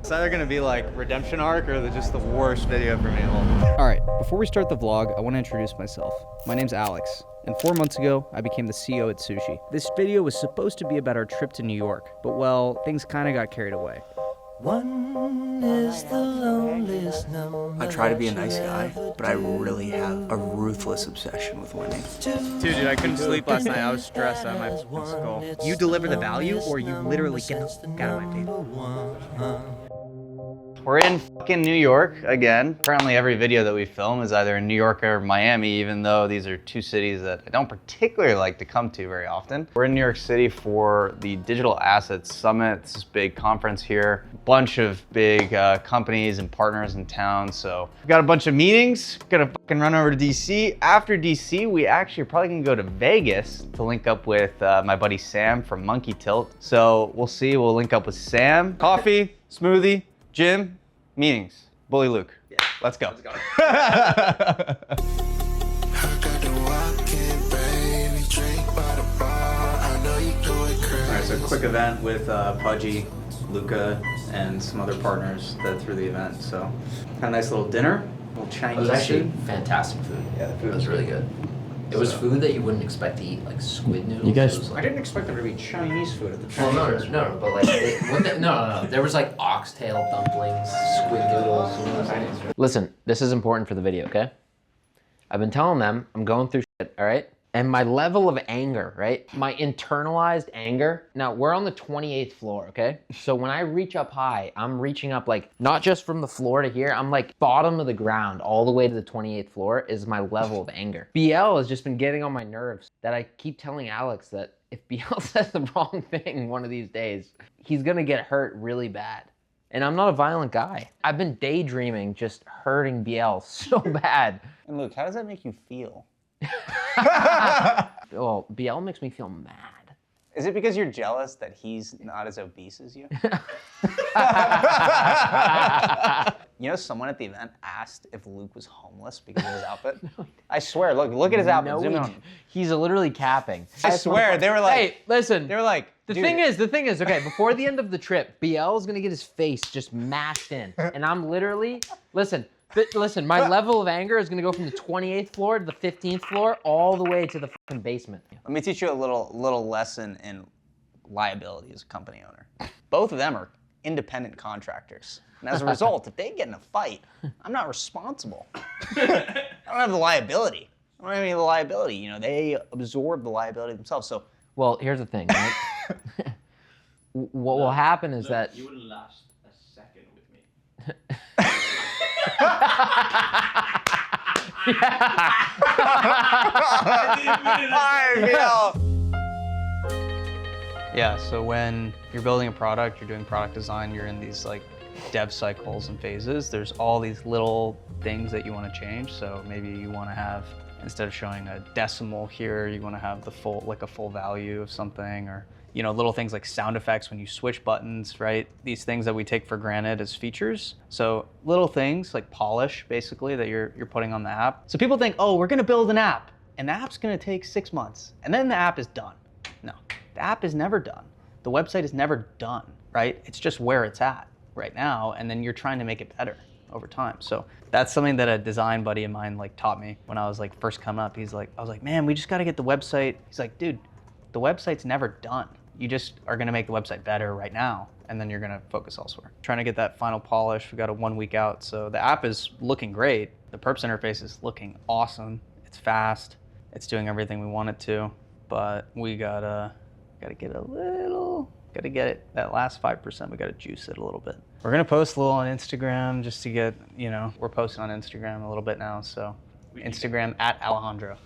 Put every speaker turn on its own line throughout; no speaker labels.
It's either gonna be like redemption arc or just the worst video for me.
All right, before we start the vlog, I want to introduce myself. My name's Alex, and 4 months ago, I became the CEO at Sushi. This video was supposed to be about our trip to New York, but well, things kind of got carried away.
One is the loneliest number.
I try to be a nice guy, but I really have a ruthless obsession with winning.
Dude, I couldn't sleep last night. I was stressed at my skull.
You deliver the value, or you literally get the fuck out of my table.
We're in fucking New York again. Apparently every video that we film is either in New York or Miami, even though these are two cities that I don't particularly like to come to very often. We're in New York City for the Digital Assets Summit. It's this big conference here. A bunch of big companies and partners in town. So we've got a bunch of meetings. We're gonna fucking run over to DC. After DC, we actually are probably gonna go to Vegas to link up with my buddy Sam from Monkey Tilt. So we'll see, we'll link up with Sam. Coffee, smoothie, gym, meetings. Bully Luke. Yeah. Let's go. All right, so quick event with Pudgy, Luca, and some other partners that threw the event. So had a nice little dinner, little Chinese
It was actually
food.
fantastic food.
Yeah, the food
It was really good. It was food that you wouldn't expect to eat, like squid noodles.
You guys-
It was
I
like,
didn't expect there to be Chinese food at the
well,
Chinese
no, but like, no. There was like oxtail dumplings, squid noodles. Listen, this is important for the video, okay? I've been telling them I'm going through shit, all right? And my level of anger, right? My internalized anger. Now, we're on the 28th floor, okay? So when I reach up high, I'm reaching up like, not just from the floor to here, I'm like bottom of the ground all the way to the 28th floor is my level of anger. BL has just been getting on my nerves that I keep telling Alex that if BL says the wrong thing one of these days, he's gonna get hurt really bad. And I'm not a violent guy. I've been daydreaming just hurting BL so bad.
And Luke, how does that make you feel?
Well, BL makes me feel mad.
Is it because you're jealous that he's not as obese as you? You know, someone at the event asked if Luke was homeless because of his outfit. I swear, look at his outfit.
No,
Zoom in on.
he's literally capping.
I swear, they were like,
Hey, listen.
they were like,
The
dude,
thing is, okay, before the end of the trip, BL is gonna get his face just mashed in. And I'm literally, listen, my level of anger is gonna go from the 28th floor to the 15th floor, all the way to the fucking basement.
let me teach you a little lesson in liability as a company owner. Both of them are independent contractors. And as a result, if they get in a fight, I'm not responsible. I don't have the liability. I don't have any of the liability. You know, they absorb the liability themselves. So
Well, here's the thing, right? What will happen is that
You wouldn't last a second with me.
Yeah, so when you're building a product, you're doing product design, you're in these like dev cycles and phases. There's all these little things that you want to change. So maybe you want to have, instead of showing a decimal here, you want to have the full, like a full value of something, or you know, little things like sound effects when you switch buttons, right? These things that we take for granted as features. So little things like polish, basically, that you're putting on the app. So people think, oh, we're gonna build an app, and the app's gonna take 6 months, and then the app is done. No, the app is never done. The website is never done, right? It's just where it's at right now, and then you're trying to make it better over time. So that's something that a design buddy of mine like taught me when I was like first coming up. I was like, man, we just gotta get the website. He's like, dude, the website's never done. You just are gonna make the website better right now, and then you're gonna focus elsewhere. Trying to get that final polish. We got a 1 week out, so the app is looking great. The perps interface is looking awesome. It's fast. It's doing everything we want it to, but we gotta get it, that last 5%, we gotta juice it a little bit. We're gonna post a little on Instagram just to get, you know, we're posting on Instagram a little bit now, so Instagram at Alejandro.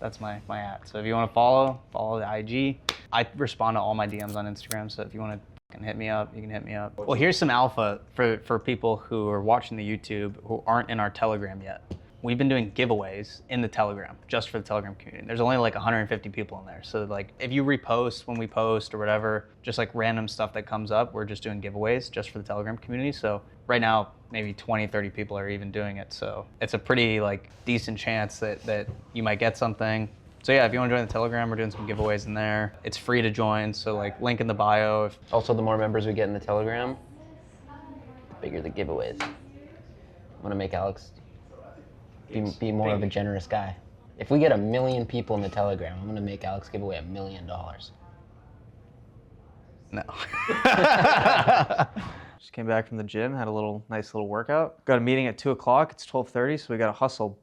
That's my at. So if you want to follow the IG. I respond to all my DMs on Instagram, so if you want to hit me up, you can hit me up. Well, here's some alpha for people who are watching the YouTube who aren't in our Telegram yet. We've been doing giveaways in the Telegram, just for the Telegram community. There's only like 150 people in there. So like, if you repost when we post or whatever, just like random stuff that comes up, we're just doing giveaways just for the Telegram community. So right now, maybe 20, 30 people are even doing it. So it's a pretty like decent chance that you might get something. So yeah, if you want to join the Telegram, we're doing some giveaways in there. It's free to join, so like link in the bio.
also the more members we get in the Telegram, bigger the giveaway is. I'm gonna make Alex be more of a generous guy. If we get 1 million people in the Telegram, I'm gonna make Alex give away $1 million.
No. Just came back from the gym, had a nice little workout. Got a meeting at 2 o'clock. It's 12:30, so we gotta hustle.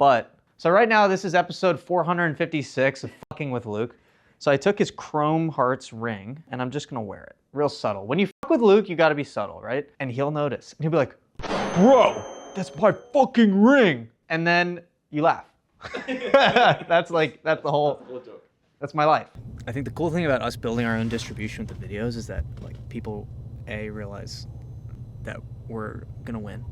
So right now, this is episode 456 of Fucking with Luke. So I took his Chrome Hearts ring, and I'm just gonna wear it. Real subtle. When you fuck with Luke, you gotta be subtle, right? And he'll notice. And he'll be like, bro, that's my fucking ring. And then you laugh. That's my life.
I think the cool thing about us building our own distribution with the videos is that like people realize that we're gonna win.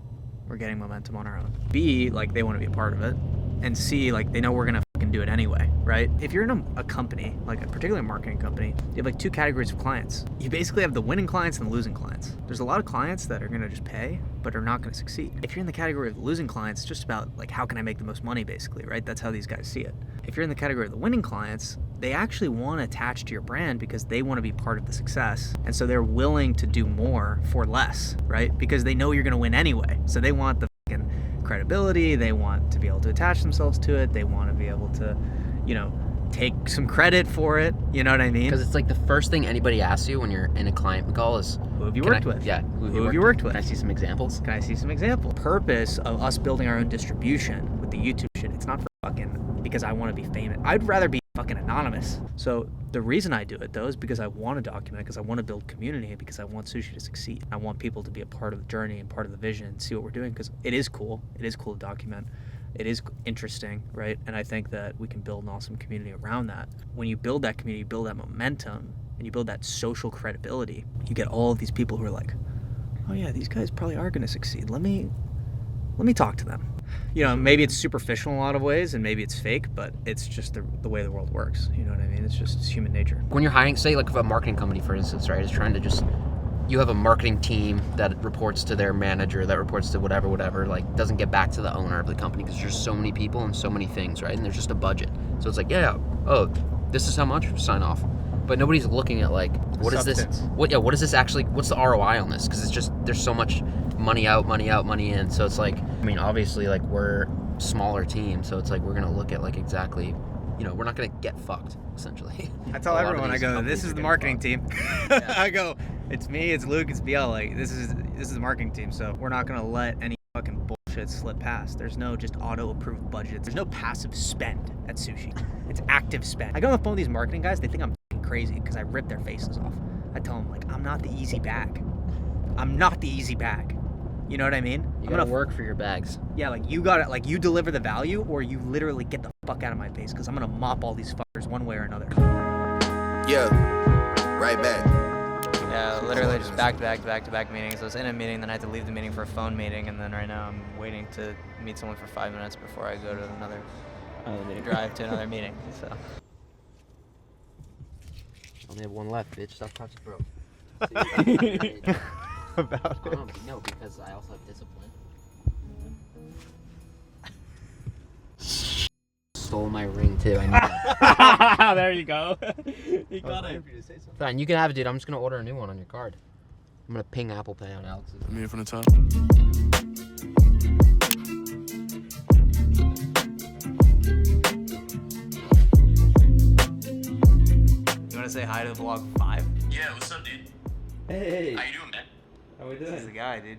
We're getting momentum on our own. B, like they want to be a part of it. And C, like they know we're gonna fucking do it anyway, right? If you're in a company, like a particular marketing company, you have like 2 categories of clients. You basically have the winning clients and the losing clients. There's a lot of clients that are gonna just pay, but are not gonna succeed. If you're in the category of the losing clients, it's just about like how can I make the most money basically, right? That's how these guys see it. If you're in the category of the winning clients, they actually want to attach to your brand because they want to be part of the success. And so they're willing to do more for less, right? Because they know you're gonna win anyway. So they want the fucking credibility, they want to be able to attach themselves to it, they want to be able to, you know, take some credit for it, you know what I mean?
Because it's like the first thing anybody asks you when you're in a client call is,
Who have you worked with?
Yeah,
Who have you worked with?
Can I see some examples?
Can I see some examples? Purpose of us building our own distribution with the YouTube shit, it's not for fucking because I want to be famous. I'd rather be fucking anonymous. So the reason I do it though is because I want to document, because I want to build community, because I want Sushi to succeed. I want people to be a part of the journey and part of the vision and see what we're doing, because it is cool. It is cool to document. It is interesting, right? And I think that we can build an awesome community around that. When you build that community, you build that momentum, and you build that social credibility, you get all of these people who are like, oh yeah, these guys probably are going to succeed. Let me talk to them. You know, maybe it's superficial in a lot of ways, and maybe it's fake, but it's just the way the world works. You know what I mean? It's human nature.
When you're hiring, say like if a marketing company, for instance, right, is trying to just, you have a marketing team that reports to their manager, that reports to whatever, like doesn't get back to the owner of the company because there's so many people and so many things, right? And there's just a budget. So it's like, oh, this is how much, sign off. But nobody's looking at like, what is this? What is this actually? What's the ROI on this? Because it's just, there's so much money out, money in. So it's like, I mean, obviously like we're a smaller team. So it's like, we're going to look at like exactly, you know, we're not going to get fucked essentially.
I tell everyone, I go, this is the marketing team.
Yeah.
I go, it's me, it's Luke, it's BL. Like this is the marketing team. So we're not going to let any fucking bullshit slip past. There's no just auto-approved budgets. There's no passive spend at Sushi. It's active spend. I go on the phone with these marketing guys, they think I'm crazy because I rip their faces off. I tell them like, I'm not the easy bag. I'm not the easy bag. You know what I mean?
You gotta work for your bags.
Yeah, like you gotta, like you deliver the value or you literally get the fuck out of my face because I'm gonna mop all these fuckers one way or another.
Yeah, right back.
Yeah, literally just back-to-back meetings. I was in a meeting, then I had to leave the meeting for a phone meeting, and then right now I'm waiting to meet someone for 5 minutes before I go to another drive to another meeting. So.
I only have one left, bitch. Stop touching, bro.
About it.
No, because I also have discipline. Stole my ring too. I know.
There you go. You got it.
Fine, you can have it, dude. I'm just gonna order a new one on your card. I'm gonna ping Apple Pay on Alex's.
I'm here from the top.
You want to say hi to vlog 5?
Yeah, what's up, dude?
Hey.
How you doing, man?
How we
This is the guy, dude.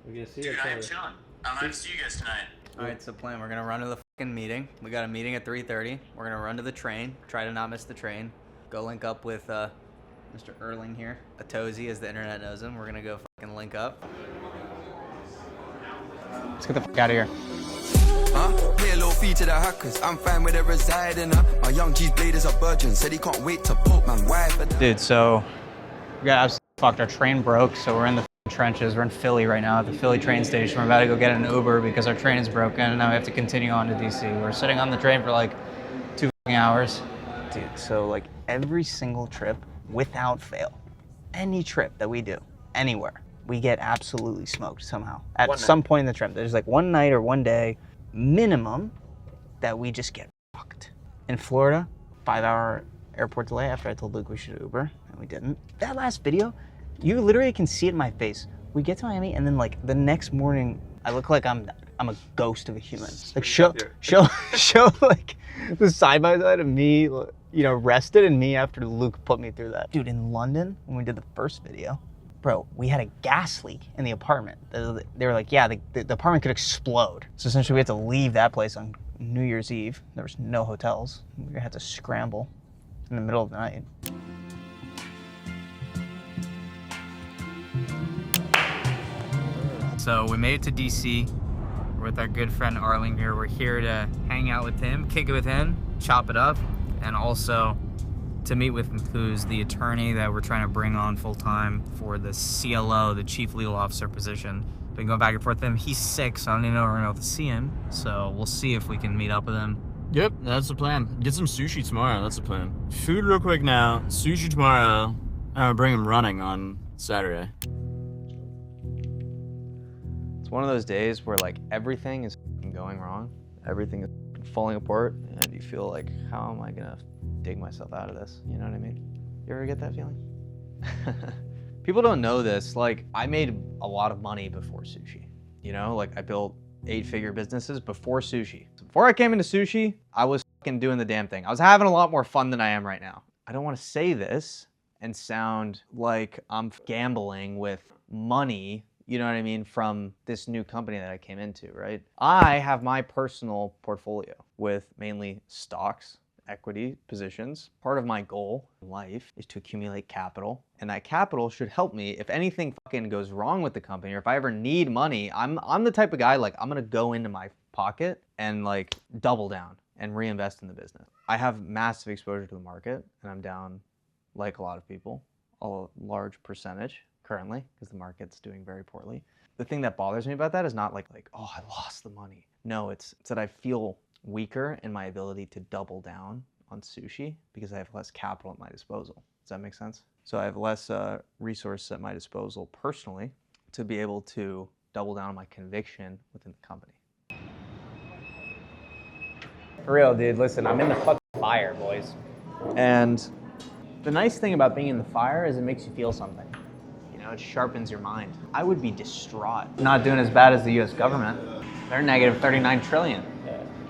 We're gonna see
Dude, I am chilling. I'm gonna see you guys tonight.
All right, so plan. We're gonna run to the fucking meeting. We got a meeting at 3:30. We're gonna run to the train. Try to not miss the train. Go link up with Mr. Erling here, Atozy, as the internet knows him. We're gonna go fucking link up.
Let's get the fuck out of here.
Pay a little fee to the hackers. I'm fine with it residing. My young G's blade is a virgin. Said he can't wait to poke my wife.
Dude, so we got absolutely fucked. Our train broke, so we're in the trenches. We're in Philly right now at the Philly train station. We're about to go get an Uber because our train is broken, and now we have to continue on to DC. We're sitting on the train for like 2 hours. Dude, so like every single trip, without fail, any trip that we do, anywhere, we get absolutely smoked somehow. At some point in the trip, there's like one night or one day, minimum, that we just get fucked. In Florida, 5-hour airport delay after I told Luke we should Uber, and we didn't. That last video, you literally can see it in my face.
We get to Miami, and then like the next morning, I look like I'm a ghost of a human. Like show like the side by side of me, you know, rested, and me after Luke put me through that. Dude, in London when we did the first video, bro, we had a gas leak in the apartment. They were like, yeah, the apartment could explode. So essentially we had to leave that place on New Year's Eve. There was no hotels. We had to scramble in the middle of the night. So we made it to DC. We're with our good friend Arling here. We're here to hang out with him, kick it with him, chop it up, and also to meet with who's the attorney that we're trying to bring on full-time for the CLO, the Chief Legal Officer position. Been going back and forth with him. He's sick, so I don't even know if we're gonna be able to see him. So we'll see if we can meet up with him.
Yep, that's the plan. Get some sushi tomorrow, that's the plan. Food real quick now, sushi tomorrow, and I'll bring him running on Saturday.
It's one of those days where like everything is going wrong, everything is falling apart, and you feel like, how am I gonna dig myself out of this? You know what I mean? You ever get that feeling? People don't know this. Like, I made a lot of money before sushi. You know, like I built 8-figure businesses before sushi. Before I came into sushi, I was fucking doing the damn thing. I was having a lot more fun than I am right now. I don't want to say this and sound like I'm gambling with money, you know what I mean, from this new company that I came into, right? I have my personal portfolio with mainly stocks, equity positions. Part of my goal in life is to accumulate capital, and that capital should help me if anything fucking goes wrong with the company, or if I ever need money. I'm the type of guy, like, I'm gonna go into my pocket and like double down and reinvest in the business. I have massive exposure to the market, and I'm down, like a lot of people, a large percentage currently, because the market's doing very poorly. The thing that bothers me about that is not like, oh, I lost the money. No, it's that I feel weaker in my ability to double down on sushi because I have less capital at my disposal. Does that make sense? So I have less resources at my disposal personally to be able to double down on my conviction within the company.
For real, dude, listen, I'm in the fucking fire, boys.
And
The nice thing about being in the fire is it makes you feel something.
you know, it sharpens your mind. I would be distraught. Not doing as bad as the US government. They're negative 39 trillion.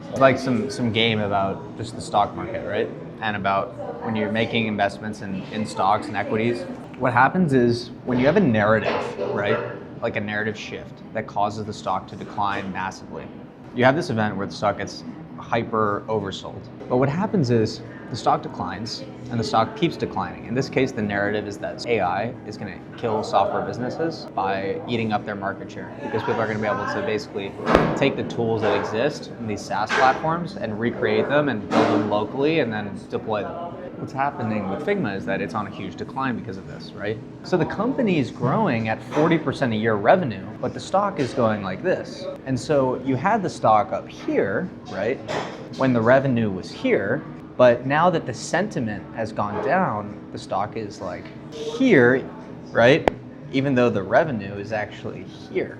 It's like some game about just the stock market, right? And about when you're making investments in stocks and equities. What happens is when you have a narrative, right? Like a narrative shift that causes the stock to decline massively. You have this event where the stock gets hyper oversold. But what happens is the stock declines and the stock keeps declining. In this case, the narrative is that AI is going to kill software businesses by eating up their market share, because people are going to be able to basically take the tools that exist in these SaaS platforms and recreate them and build them locally and then deploy them. What's happening with Figma is that it's on a huge decline because of this, right? So the company is growing at 40% a year revenue, but the stock is going like this. And so you had the stock up here, right? When the revenue was here, but now that the sentiment has gone down, the stock is like here, right? Even though the revenue is actually here.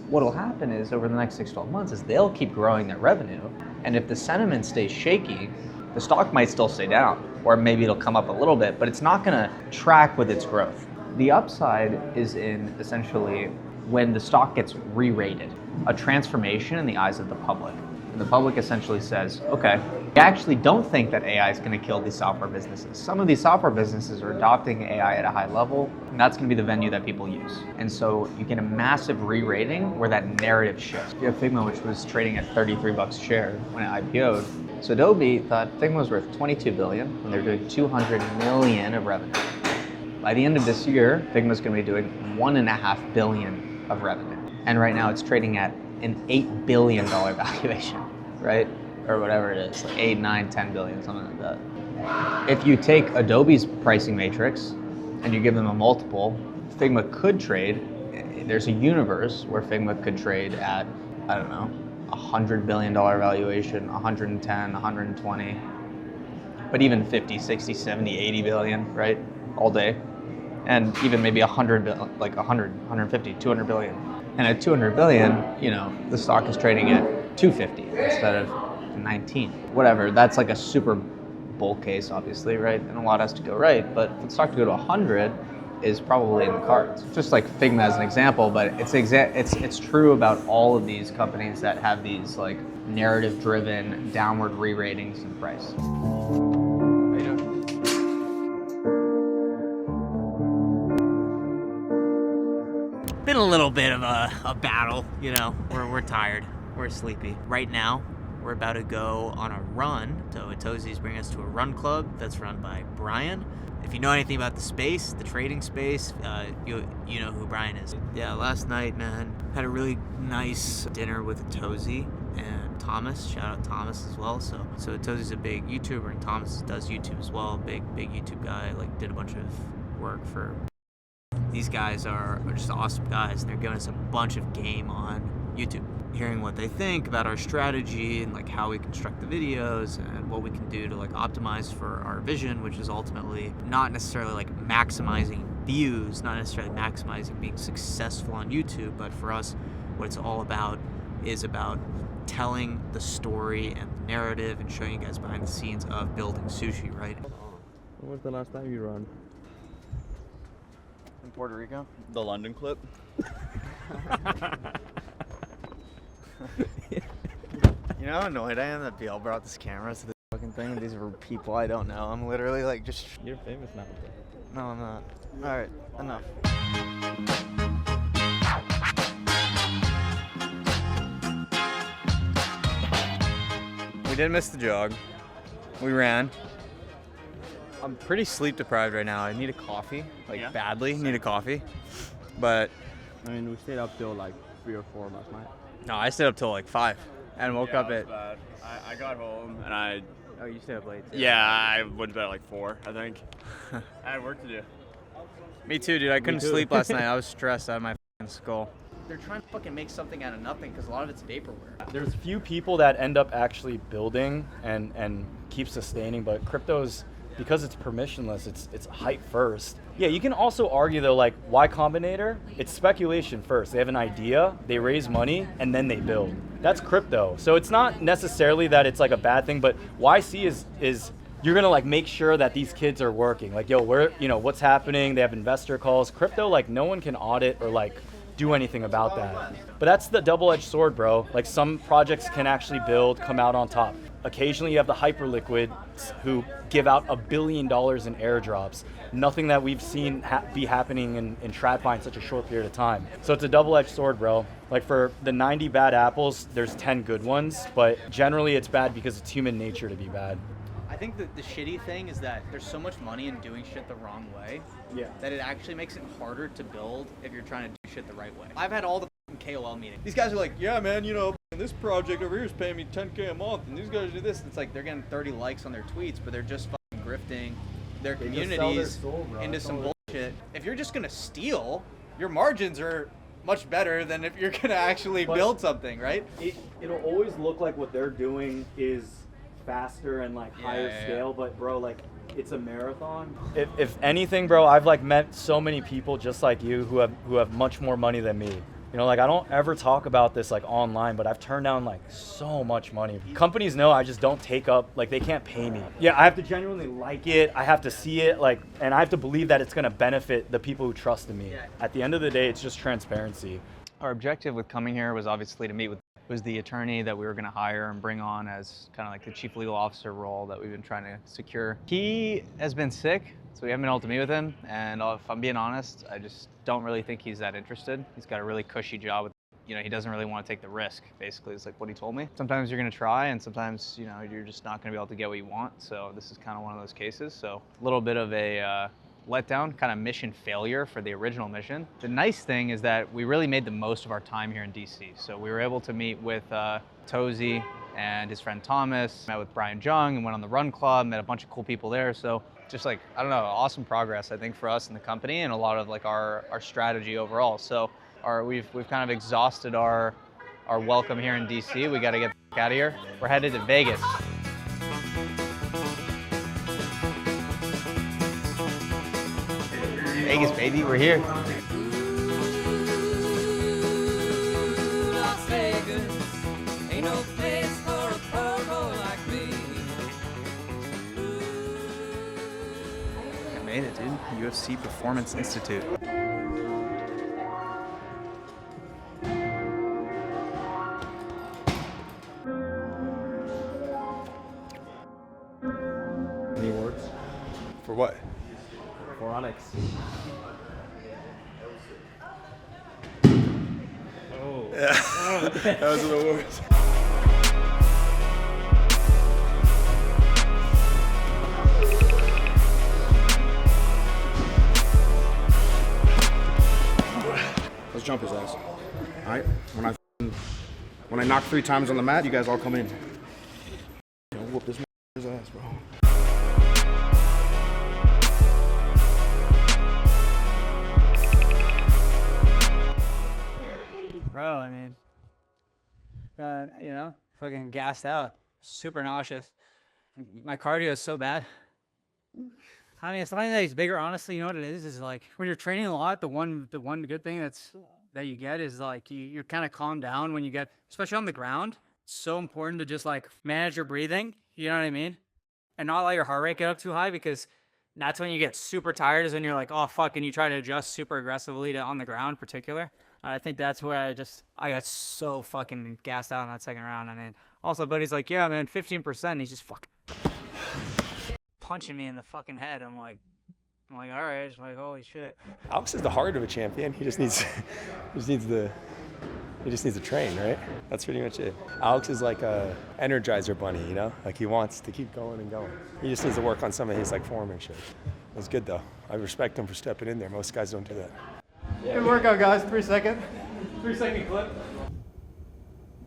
What'll happen is over the next 6-12 months is they'll keep growing their revenue. And if the sentiment stays shaky, the stock might still stay down, or maybe it'll come up a little bit, but it's not gonna track with its growth. The upside is in essentially when the stock gets re-rated, a transformation in the eyes of the public. And the public essentially says, okay, I actually don't think that AI is gonna kill these software businesses. Some of these software businesses are adopting AI at a high level, and that's gonna be the venue that people use. And so you get a massive re-rating where that narrative shifts. You have Figma, which was trading at 33 bucks a share when it IPO'd. So Adobe thought Figma was worth 22 billion and they're doing 200 million of revenue. By the end of this year, Figma's gonna be doing 1.5 billion of revenue. And right now it's trading at an $8 billion valuation, right? Or whatever it is, like 8, 9, 10 billion, something like that. If you take Adobe's pricing matrix and you give them a multiple, Figma could trade, there's a universe where Figma could trade at, I don't know, $100 billion valuation, 110, 120, but even 50, 60, 70, 80 billion, right? All day. And even maybe 100, like 100, 150, 200 billion. And at 200 billion, you know, the stock is trading at 250 instead of 19. Whatever, that's like a super bull case, obviously, right? And a lot has to go right, but for the stock to go to 100, is probably in the cards. Just like Figma as an example, but it's true about all of these companies that have these like narrative-driven downward re-ratings in price.
Been a little bit of a battle, you know. We're tired, we're sleepy. Right now, we're about to go on a run. So Atozi's bringing us to a run club that's run by Brian. If you know anything about the space, the trading space, you know who Brian is. Yeah, last night, man, had a really nice dinner with Atozi and Thomas. Shout out Thomas as well. So Atozi's a big YouTuber and Thomas does YouTube as well. Big YouTube guy. Like did a bunch of work for. These guys are just awesome guys. They're giving us a bunch of game on YouTube. Hearing what they think about our strategy and like how we construct the videos and what we can do to like optimize for our vision, which is ultimately not necessarily like maximizing views, not necessarily maximizing being successful on YouTube, but for us, what it's all about is about telling the story and the narrative and showing you guys behind the scenes of building Sushi, right?
When was the last time you run?
In Puerto Rico?
The London clip?
You know how annoyed I am that BL brought this camera to this fucking thing? These are people I don't know. I'm literally like just...
You're famous now.
No, I'm not. Alright, enough. We did miss the jog. We ran. I'm pretty sleep deprived right now. I need a coffee, like badly need a coffee. But
I mean, we stayed up till like 3 or 4 last night.
no, I stayed up till like 5 and woke up at...
Bad. I got home and I...
Oh, you stayed up late too.
Yeah, I went to bed at like 4, I think. I had work to do.
Me too, dude. I couldn't
too.
sleep last night. I was stressed out of my fucking skull. They're trying to fucking make something out of nothing because a lot of it's vaporware.
There's few people that end up actually building and keep sustaining, but crypto's, because it's permissionless, it's hype first. Yeah, you can also argue though, like Y Combinator, it's speculation first. They have an idea, they raise money, and then they build. That's crypto. So it's not necessarily that it's like a bad thing, but YC is you're gonna like make sure that these kids are working. Like, yo, what's happening? They have investor calls. Crypto, like no one can audit or like do anything about that. But that's the double-edged sword, bro. Like some projects can actually build, come out on top. Occasionally you have the hyperliquids who give out $1 billion in airdrops. Nothing that we've seen be happening in TradFi in such a short period of time. So it's a double-edged sword, bro. Like for the 90 bad apples, there's 10 good ones, but generally it's bad because it's human nature to be bad.
I think that the shitty thing is that there's so much money in doing shit the wrong way that it actually makes it harder to build if you're trying to do shit the right way. I've had all the KOL meetings. These guys are like, yeah, man, you know, this project over here is paying me $10K a month, and these guys do this. It's like they're getting 30 likes on their tweets, but they're just fucking grifting their communities into some bullshit. If you're just gonna steal, your margins are much better than if you're gonna actually build something, right?
It'll always look like what they're doing is faster and like higher scale, but bro, like it's a marathon. If anything, bro, I've like met so many people just like you who have much more money than me. You know, like I don't ever talk about this like online, but I've turned down like so much money. Companies know I just don't take up, like they can't pay me. Yeah, I have to genuinely like it. I have to see it, like, and I have to believe that it's gonna benefit the people who trust in me. At the end of the day, it's just transparency.
Our objective with coming here was obviously to meet with the attorney that we were going to hire and bring on as kind of like the chief legal officer role that we've been trying to secure. He has been sick, so we haven't been able to meet with him. And if I'm being honest, I just don't really think he's that interested. He's got a really cushy job with, you know, he doesn't really want to take the risk, basically, is like what he told me. Sometimes you're going to try, and sometimes, you know, you're just not going to be able to get what you want. So this is kind of one of those cases. So a little bit of a letdown, kind of mission failure for the original mission. The nice thing is that we really made the most of our time here in DC. So we were able to meet with Tozy and his friend Thomas, met with Brian Jung and went on the Run Club, met a bunch of cool people there. So just like, I don't know, awesome progress, I think, for us in the company and a lot of like our strategy overall. So we've kind of exhausted our welcome here in DC. We got to get the fuck out of here. We're headed to Vegas. Vegas, baby, we're here.
Las Vegas, ain't no place for a pogo like me.
I made it, dude.
UFC Performance Institute.
Any words?
For what?
For Onyx. Oh.
Yeah. That was the worst.
Let's jump his ass. All right. When I knock 3 times on the mat, you guys all come in. I'll whoop this ass, bro.
Bro, I mean, you know, fucking gassed out, super nauseous. My cardio is so bad. I mean, it's not that he's bigger. Honestly, you know what it is like when you're training a lot, the one good thing that you get is like you're kind of calm down when you get, especially on the ground. It's so important to just like manage your breathing. You know what I mean? And not let your heart rate get up too high, because that's when you get super tired, is when you're like, oh fuck, and you try to adjust super aggressively to on the ground in particular. I think that's where I got so fucking gassed out in that second round. I mean, also, buddy's like, yeah, man, 15%. He's just fucking punching me in the fucking head. I'm like, all right. Just like, holy shit.
Alex is the heart of a champion. He just needs to train, right? That's pretty much it. Alex is like a Energizer bunny, you know? Like he wants to keep going and going. He just needs to work on some of his like form and shit. It was good though. I respect him for stepping in there. Most guys don't do that.
Good workout, guys. 3 second.
3 second clip.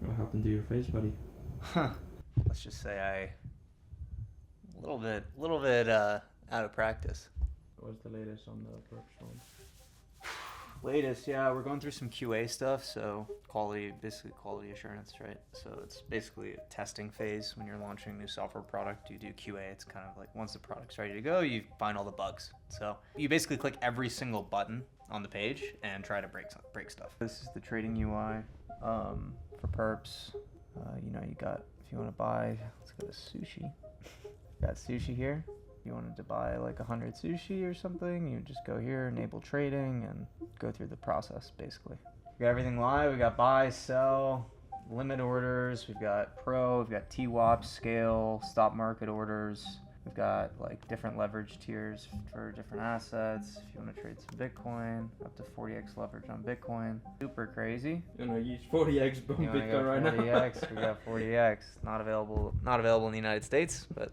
What happened to your face, buddy?
Let's just say a little bit out of practice.
What's the latest on the perp storm?
Latest, yeah, we're going through some QA stuff, so basically quality assurance, right? So it's basically a testing phase. When you're launching a new software product, you do QA. It's kind of like once the product's ready to go, you find all the bugs. So you basically click every single button on the page and try to break stuff. This is the trading UI for perps. You know, you got, if you want to buy, let's go to Sushi. Got Sushi here. If you wanted to buy like 100 sushi or something, you just go here, enable trading, and go through the process basically. We got everything live. We got buy, sell, limit orders. We've got pro. We've got TWAP, scale, stop market orders. We've got like different leverage tiers for different assets. If you want to trade some Bitcoin, up to 40x leverage on Bitcoin. Super crazy.
You want to use 40x on Bitcoin right now?
40x. We got 40x. Not available in the United States, but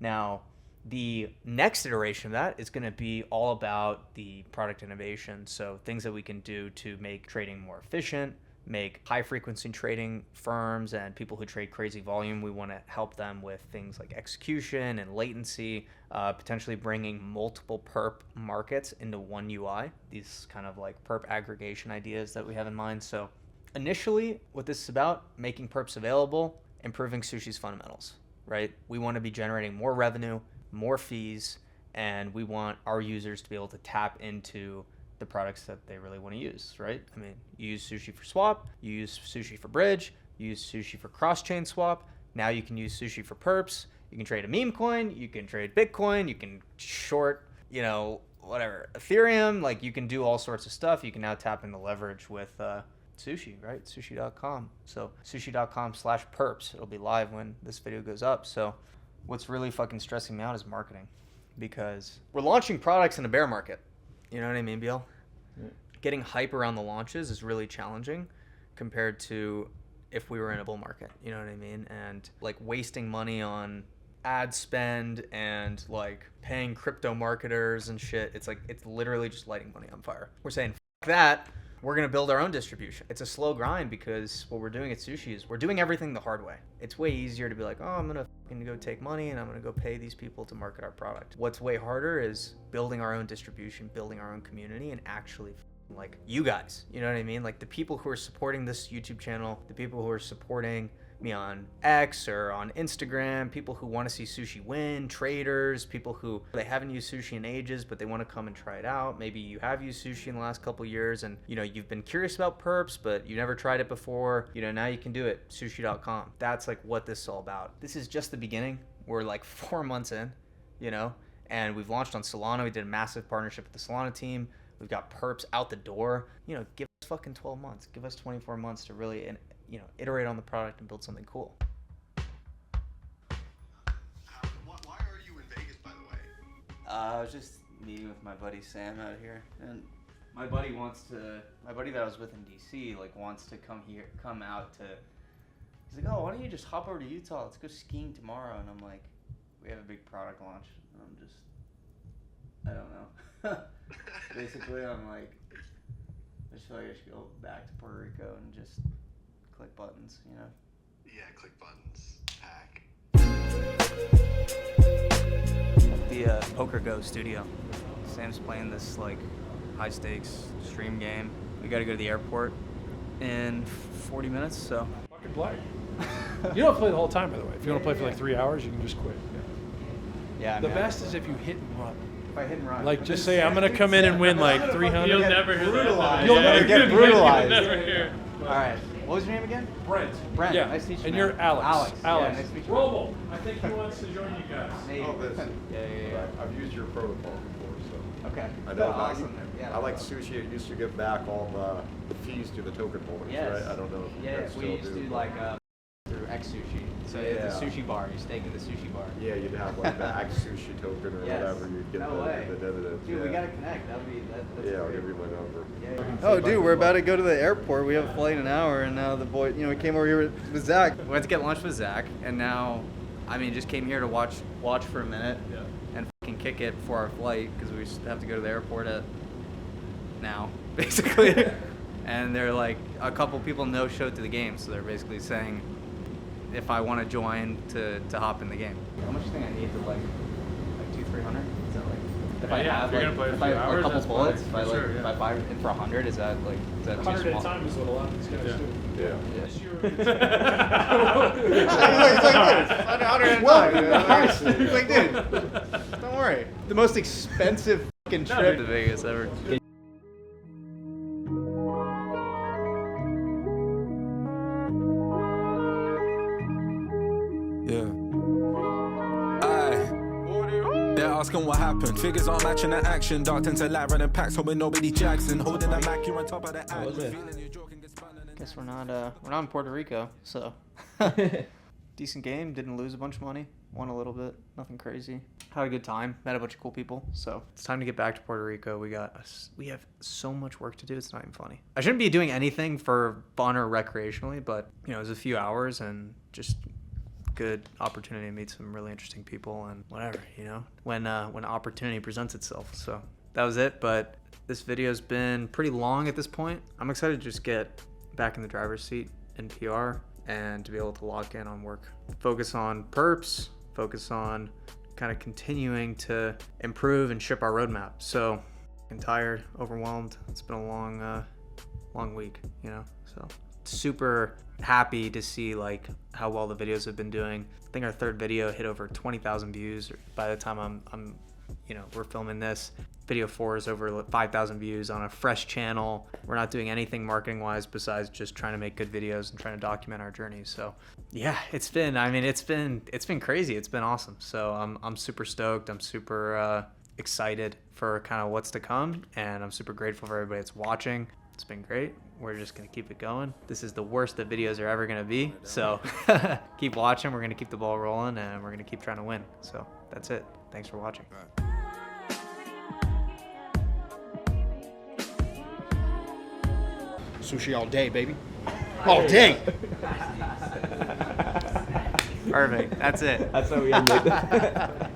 now. The next iteration of that is going to be all about the product innovation. So things that we can do to make trading more efficient, make high frequency trading firms and people who trade crazy volume. We want to help them with things like execution and latency, potentially bringing multiple perp markets into one UI. These kind of like perp aggregation ideas that we have in mind. So initially what this is about, making perps available, improving Sushi's fundamentals, right? We want to be generating more revenue, more fees, and we want our users to be able to tap into the products that they really want to use, right? I mean, you use Sushi for swap, you use Sushi for bridge, you use Sushi for cross-chain swap. Now you can use Sushi for perps. You can trade a meme coin, you can trade Bitcoin, you can short, you know, whatever, Ethereum. Like you can do all sorts of stuff. You can now tap into leverage with Sushi, right? Sushi.com. So sushi.com/perps. It'll be live when this video goes up. So what's really fucking stressing me out is marketing, because we're launching products in a bear market. You know what I mean, Biel? Yeah. Getting hype around the launches is really challenging compared to if we were in a bull market. You know what I mean? And like wasting money on ad spend and like paying crypto marketers and shit. It's like, it's literally just lighting money on fire. We're saying, fuck that. We're going to build our own distribution. It's a slow grind because what we're doing at Sushi is we're doing everything the hard way. It's way easier to be like, oh, I'm going to go take money and I'm going to go pay these people to market our product. What's way harder is building our own distribution, building our own community, and actually like you guys, you know what I mean? Like the people who are supporting this YouTube channel, the people who are supporting me on X or on Instagram, people who want to see Sushi win, traders, people who they haven't used Sushi in ages but they want to come and try it out. Maybe you have used Sushi in the last couple of years and you know you've been curious about perps but you never tried it before. You know, now you can do it. Sushi.com. That's like what this is all about. This is just the beginning. We're like 4 months in, you know, And we've launched on Solana. We did a massive partnership with the Solana team. We've got perps out the door. You know, give us fucking 12 months. Give us 24 months to really, you know, iterate on the product and build something cool.
Why are you in Vegas, by the way?
I was just meeting with my buddy Sam out here, and my buddy that I was with in DC, like, wants to come out to. He's like, oh, why don't you just hop over to Utah? Let's go skiing tomorrow. And I'm like, we have a big product launch. And I'm just, I don't know. Basically, I'm like, I just feel like I should go back to Puerto Rico and just click buttons, you know?
Yeah, click buttons. Hack.
The Poker Go studio. Sam's playing this, like, high stakes stream game. We gotta go to the airport in 40 minutes, so.
Fucking play. You don't play the whole time, by the way. If you want to play for like 3 hours, you can just quit.
Yeah.
The best is if you hit and run.
If I hit and run.
Like, just say, I'm going to come in and win like 300.
You'll never hear that.
You'll never
get brutalized.
You'll never hear.
All right. What was your name again?
Brent.
Brent.
Yeah.
Nice to meet you.
And
man.
you're Alex.
Alex.
Alex.
Yeah, nice to meet you.
Robo. I think he wants to join you guys.
Maybe.
Oh, this.
Yeah.
I've used your protocol before, so.
Okay.
I know.
Awesome. Yeah.
I like Sushi. It used to give back all the fees to the token holders,
Yes.
right? I don't know if you
Yeah,
guys
we
still
used
do.
to like through X Sushi. So it's a sushi bar. You stake at the sushi bar.
Yeah, you'd have like the X Sushi token or
Yes.
whatever. You'd get
No way.
the dividends.
Dude,
yeah.
we gotta connect. That'd be that's
Yeah, I'll
great.
give you my number.
Oh, dude, we're about to go to the airport. We have a flight in an hour, and now the boy, we came over here with Zach. We went to get lunch with Zach, and now, just came here to watch for a minute and fucking kick it before our flight because we just have to go to the airport at now, basically. And they're like, a couple people no-showed to the game, so they're basically saying if I want to join to hop in the game. How much do you think I need to like 200-300? Is that like? If I have
you're
like,
gonna play a
if
few
I have
hours,
a couple
that's
bullets,
fine,
if I
for
like,
sure,
if
yeah.
I buy in for 100, is that too
100
small?
at a time is what a lot of these guys do.
Yeah.
This year,
It's like, dude, don't worry. The most expensive fucking trip to Vegas ever.
They're asking what happened. Figures aren't matching the action. Dark into light running packs, hoping nobody Jackson. Holding the Mac, you're on top of the act.
Guess we're not in Puerto Rico, so decent game. Didn't lose a bunch of money. Won a little bit. Nothing crazy. Had a good time. Met a bunch of cool people. So it's time to get back to Puerto Rico. We have so much work to do. It's not even funny. I shouldn't be doing anything for fun or recreationally, but it was a few hours and just good opportunity to meet some really interesting people and whatever, when opportunity presents itself. So that was it. But this video's been pretty long at this point. I'm excited to just get back in the driver's seat in PR and to be able to lock in on work. Focus on perps, focus on kind of continuing to improve and ship our roadmap. So I'm tired, overwhelmed. It's been a long week, so super happy to see like how well the videos have been doing. I think our third video hit over 20,000 views by the time we're filming this. Video 4 is over 5,000 views on a fresh channel. We're not doing anything marketing wise besides just trying to make good videos and trying to document our journey. So yeah, it's been crazy. It's been awesome. So I'm super stoked. I'm super excited for kind of what's to come, and I'm super grateful for everybody that's watching. It's been great. We're just gonna keep it going. This is the worst that videos are ever gonna be. So keep watching. We're gonna keep the ball rolling, and we're gonna keep trying to win. So that's it. Thanks for watching.
Sushi all day, baby. All day.
Perfect. That's it.
That's how we end it.